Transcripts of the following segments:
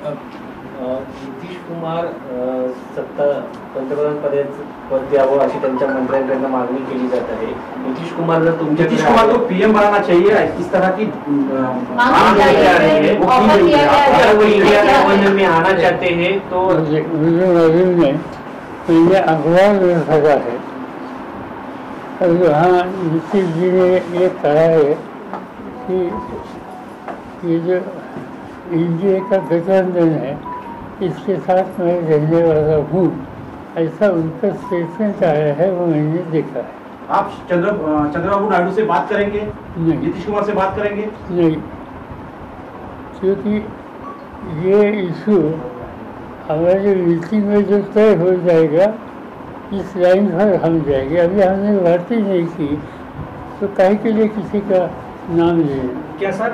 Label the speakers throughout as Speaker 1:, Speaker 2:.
Speaker 1: नितीश कुमार सत्ता पंतप्रधान पद द्यावं अशी त्यांच्या मंत्र्यांकडनं मागणी केली जात आहे. नितीश कुमार जर तुमच्या
Speaker 2: नितीश कुमार को पीएम बनाना चाहिए, इस तरह की
Speaker 1: मांग की जा रही है, अगर वो इंडिया गठबंधन में आना चाहते हैं तो
Speaker 3: मुझे अखबार में फंसा है और यहाँ नीतीश जी ने ये कहा है कि ये जो इंडिया का गठबंधन है इसके साथ मैं रहने वाला हूँ, ऐसा उनका स्टेटमेंट आया है, वो मैंने देखा है.
Speaker 2: आप चंद्रबाबू नायडू से बात करेंगे?
Speaker 3: नहीं.
Speaker 2: नीतीश कुमार से बात करेंगे?
Speaker 3: नहीं, क्योंकि ये इशू हमारी मीटिंग में जो तय हो जाएगा इस लाइन पर हम जाएंगे. अभी हमने बात ही नहीं की तो काहे के लिए किसी का नाम लें.
Speaker 4: क्या सर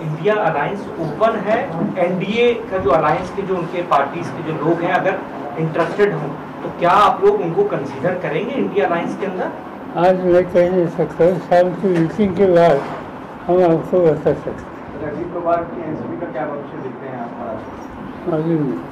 Speaker 4: इंडिया अलायंस ओपन है? एनडीए का जो अलायंस के जो उनके पार्टीज के जो लोग हैं अगर इंटरेस्टेड हों तो क्या आप लोग उनको कंसीडर करेंगे इंडिया अलायंस के अंदर?
Speaker 3: आज मैं कह नहीं सकता, शाम की मीटिंग के बाद हम आपको बता सकते.
Speaker 2: अजीत पवार की एनसीपी का क्या भविष्य देखते हैं आप?
Speaker 3: मालूम नहीं.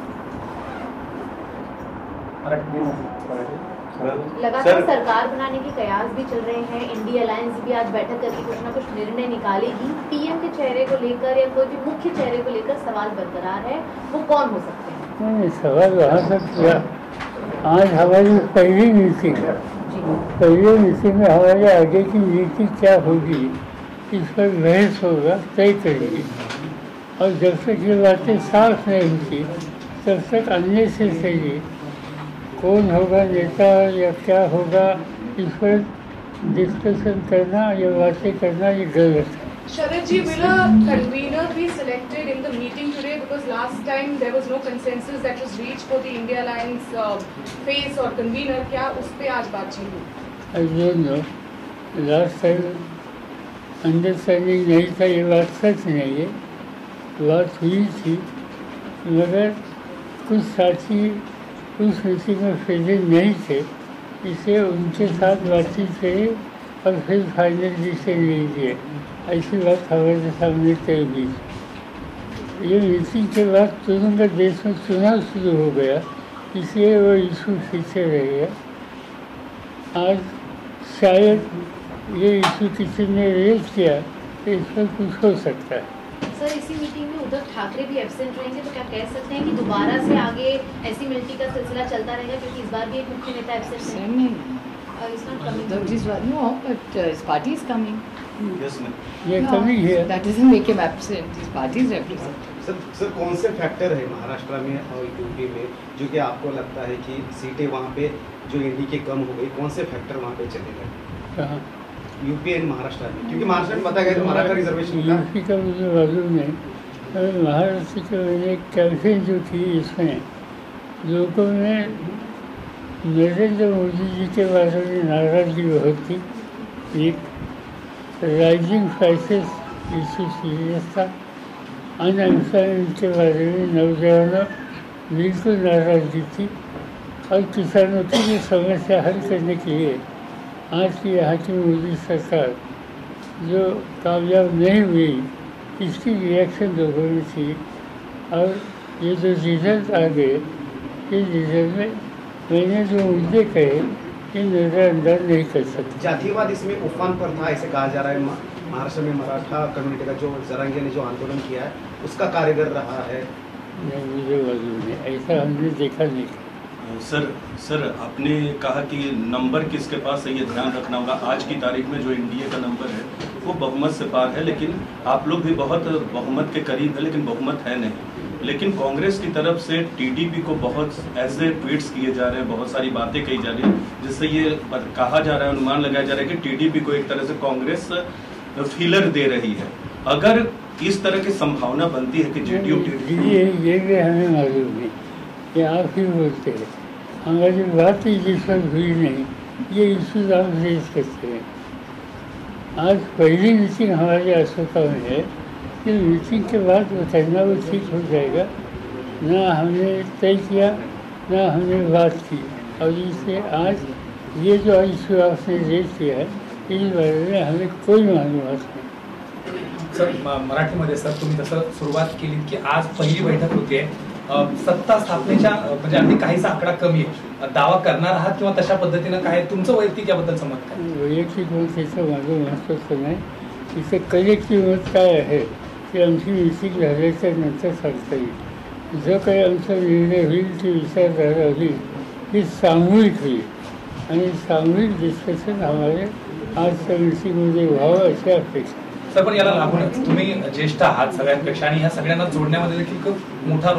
Speaker 5: लगातार सरकार बनाने के कयास भी चल रहे हैं. इंडिया अलायंस भी आज बैठक करके कुछ ना कुछ निर्णय निकालेगी. पीएम के चेहरे को लेकर या कोई भी मुख्य चेहरे को लेकर सवाल बरकरार है, वो कौन हो सकते हैं?
Speaker 3: नहीं, सवाल वहाँ तक किया. आज हमारी पहली मीटिंग है. पहली मीटिंग में हमारे आगे की नीति क्या होगी इस पर बहस होगा, तय करेंगे. और जब तक ये बातें साफ नहीं होती तब तक अन्य से सही कौन होगा नेता या क्या होगा इस पर डिस्कशन करना या बातें करना ये गलत है.
Speaker 6: Sharad ji, will a convener be selected in the meeting today? Because last time there was no consensus that was reached for the India Alliance face or convener. क्या उस पे आज बातचीत हुई?
Speaker 3: I don't know. Last time understanding नहीं था, ये बात सच नहीं है. बात हुई थी मगर कुछ साथी उस मीटिंग में प्रेजेंट नहीं थे, इसे उनके साथ बातचीत करी और फिर फाइनल डिसीजन ले लिए. ऐसी बात हमारे सामने तय हुई. ये मीटिंग के बाद तुरंत देश में चुनाव शुरू हो गया, इसलिए वो इशू पीछे रह गया. आज शायद ये इशू किसी ने रेज किया तो इस पर कुछ हो सकता है.
Speaker 5: सर, इसी मीटिंग में उद्धव ठाकरे भी एब्सेंट रहेंगे, तो क्या कह सकते हैं कि दोबारा से आगे ऐसी मीटिंग का सिलसिला चलता रहेगा, क्योंकि इस बार भी एक मुख्य नेता एब्सेंट है?
Speaker 7: Uddhav ji is no, but his party is coming.
Speaker 1: Yes, ma'am.
Speaker 3: ये कमी है.
Speaker 7: That doesn't make him absent. His party is represented.
Speaker 8: Sir कौन से फैक्टर है महाराष्ट्र में और यूपी में जो कि आपको लगता है कि सीटें वहाँ पे जो एनडी के कम हो गई, कौन से फैक्टर वहाँ पे चलेगा?
Speaker 3: कहाँ?
Speaker 8: यूपी एंड महाराष्ट्र में, क्योंकि महाराष्ट्र में बताया गया तो महाराष्ट्र रिजर्वेशन का.
Speaker 3: यूपी का मुझे मालूम नहीं. महाराष्ट्र की मैंने कैंपेन जो थी इसमें लोगों में नरेंद्र मोदी जी के बारे में नाराजगी बहुत थी. एक राइजिंग प्राइसेस इशू सीरियस था. अनएम्प्लॉयमेंट के बारे में नौजवानों बिल्कुल नाराजगी थी. और किसानों की भी समस्या हल करने के लिए आज की यहाँ की मोदी सरकार जो कामयाब नहीं हुई, इसकी रिएक्शन लोगों में थी. और ये जो रिजल्ट आ गए, इस रिजल्ट में मैंने जो मुद्दे कहे इन नज़रअंदाज नहीं कर सकते.
Speaker 8: जातिवाद इसमें उफान पर था ऐसे कहा जा रहा है. महाराष्ट्र में मराठा कम्युनिटी का जो जरांगे ने जो आंदोलन किया है उसका कारीगर रहा है.
Speaker 3: नहीं, मुझे मालूम नहीं, ऐसा हमने देखा नहीं.
Speaker 9: सर आपने कहा कि नंबर किसके पास है ये ध्यान रखना होगा. आज की तारीख में जो एनडीए का नंबर है वो बहुमत से पार है, लेकिन आप लोग भी बहुत बहुमत के करीब है, लेकिन बहुमत है नहीं. लेकिन कांग्रेस की तरफ से टीडीपी को बहुत ऐसे ट्वीट्स किए जा रहे हैं, बहुत सारी बातें कही जा रही है, जिससे ये कहा जा रहा है, अनुमान लगाया जा रहा है कि टीडीपी को एक तरह से कांग्रेस फीलर दे रही है. अगर इस तरह की संभावना बनती है कि जेडीयू
Speaker 3: ये भी हमें मालूम नहीं, ये आप ही बोलते हैं. हमारी बात ही जिस पर हुई नहीं, ये इशूज आप रेज करते हैं. आज पहली मीटिंग हमारे अशोका में है. कि मीटिंग के बाद बताना वो ठीक हो जाएगा. ना हमने तय किया ना हमने बात की. और इससे आज ये जो इशू आपने रेज किया है इस बारे में हमें कोई मालूम नहीं.
Speaker 10: मराठीमध्ये सर तुम्ही तसं सुरुवात केली की आज पहिली बैठक होतीये सत्ता स्थापनेच्या म्हणजे अगदी काहीसा आकडा कमी आहे दावा करणार आहात किंवा तशा पद्धतीनं काय तुमचं वैयक्तिक याबद्दलचं मत काय?
Speaker 3: वैयक्तिक मत त्याचं माझं महत्त्वाचं नाही, तिचं कलेक्टिव्ह मत काय आहे ते आमची मिटिंग झाल्याच्या नंतर सांगता येईल. जो काही आमचा निर्णय होईल ती विचारधारा होईल ही सामूहिक होईल आणि सामूहिक डिस्कशन आम्हाला आजच्या मिटिंगमध्ये व्हावं अशी अपेक्षा.
Speaker 10: सर पण याला लागूनच तुम्ही ज्येष्ठ आहात सगळ्यांपेक्षा आणि ह्या सगळ्यांना जोडण्यामध्ये देखील खूप मोठा